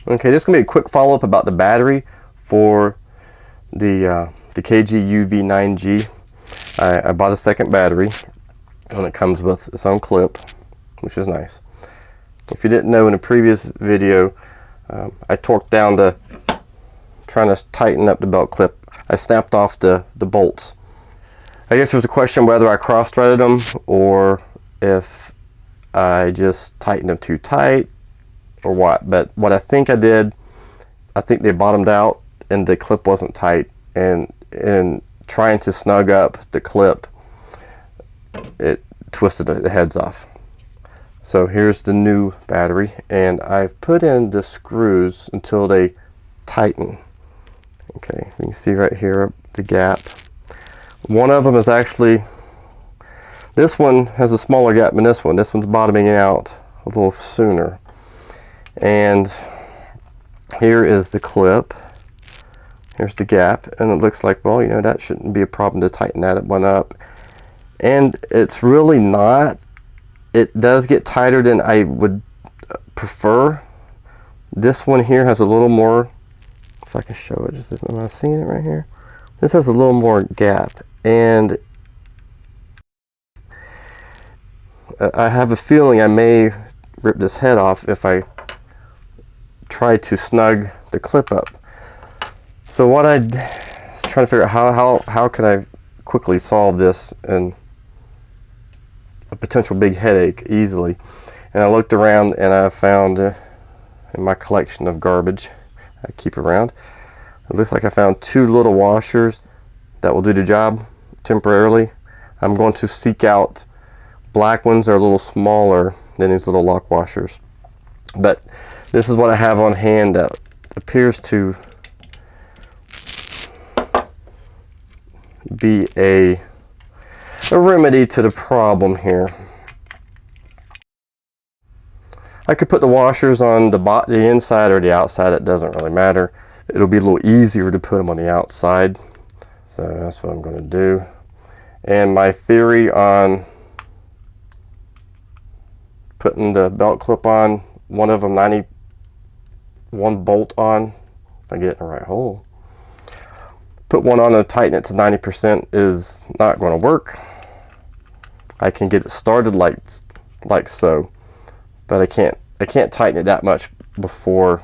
Okay, this is going to be a quick follow-up about the battery for the KG-UV9G. I bought a second battery, and it comes with its own clip, which is nice. If you didn't know, in a previous video, I torqued down the, trying to tighten up the belt clip. I snapped off the bolts. I guess there's a question whether I cross-threaded them or if I just tightened them too tight or what. But what I think I did, I think they bottomed out and the clip wasn't tight, and in trying to snug up the clip, it twisted the heads off. So here's the new battery, and I've put in the screws until they tighten. Okay, you can see right here the gap. One of them is actually, this one has a smaller gap than this one. This one's bottoming out a little sooner. And here is the clip. Here's the gap, and it looks like, well, you know, that shouldn't be a problem to tighten that one up. And it's really not. It does get tighter than I would prefer. This one here has a little more, if I can show it, am I seeing it right here? This has a little more gap, and I have a feeling I may rip this head off if I try to snug the clip up. So what I was trying to figure out, how can I quickly solve this and a potential big headache easily. And I looked around and I found in my collection of garbage I keep around, it looks like I found two little washers that will do the job temporarily. I'm going to seek out black ones that are a little smaller than these little lock washers. But this is what I have on hand that appears to be a remedy to the problem here. I could put the washers on the inside or the outside, it doesn't really matter. It'll be a little easier to put them on the outside. So that's what I'm going to do. And my theory on putting the belt clip on, one of them 91 bolt on, if I get it in the right hole. Put one on and tighten it to 90% is not going to work. I can get it started like so, but I can't tighten it that much before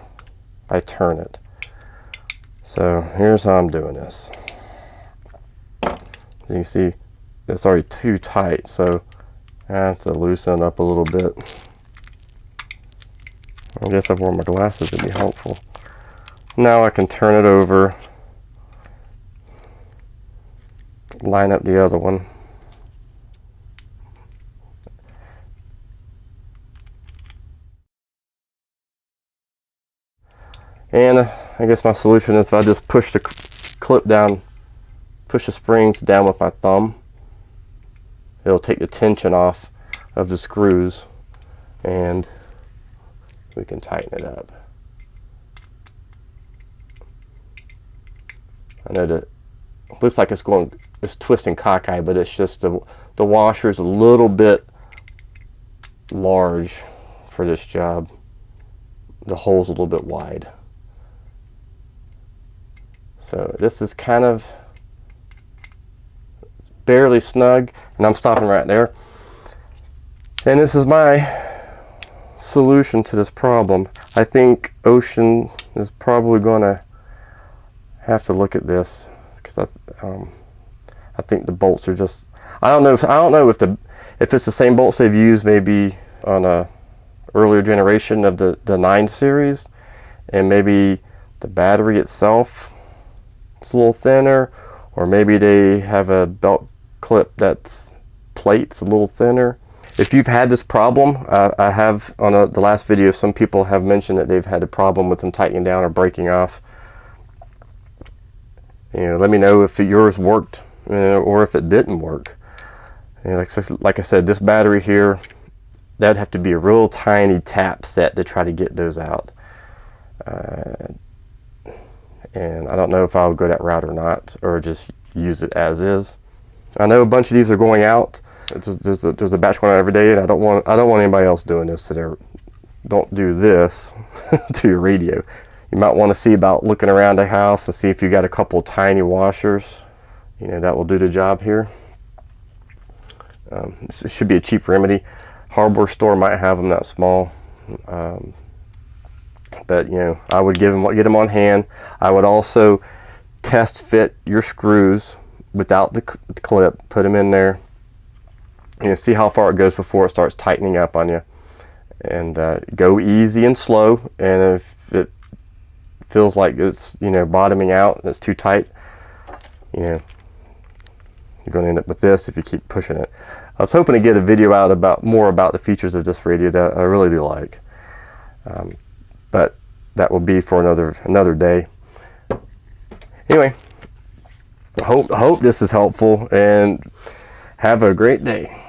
I turn it. So here's how I'm doing this. As you can see, it's already too tight, so I have to loosen it up a little bit. I guess I've worn my glasses to be helpful. Now I can turn it over, line up the other one. And I guess my solution is if I just push the clip down, push the springs down with my thumb, it'll take the tension off of the screws and we can tighten it up. I know that it looks like it's twisting cockeye, but it's just the washer's a little bit large for this job. The hole's a little bit wide. So this is kind of barely snug, and I'm stopping right there. And this is my solution to this problem. I think Wouxun is probably going to have to look at this, because I think the bolts are just, I don't know if it's the same bolts they've used maybe on a earlier generation of the 9 series, and maybe the battery itself is a little thinner, or maybe they have a belt clip that's plates a little thinner. If you've had this problem, I have on the last video, some people have mentioned that they've had a problem with them tightening down or breaking off. You know, let me know if yours worked or if it didn't work. You know, like I said, this battery here, that'd have to be a real tiny tap set to try to get those out. And I don't know if I'll go that route or not, or just use it as is. I know a bunch of these are going out. There's a batch going out every day, and I don't want anybody else doing this to don't do this to your radio. You might want to see about looking around the house and see if you got a couple tiny washers. You know, that will do the job here. This should be a cheap remedy. Hardware store might have them that small, but you know, I would get them on hand. I would also test fit your screws without the clip. Put them in there. You know, see how far it goes before it starts tightening up on you, and go easy and slow. And if it feels like it's, you know, bottoming out and it's too tight, you know, you're going to end up with this if you keep pushing it. I was hoping to get a video out about more about the features of this radio that I really do like, but that will be for another day. Anyway, I hope this is helpful, and have a great day.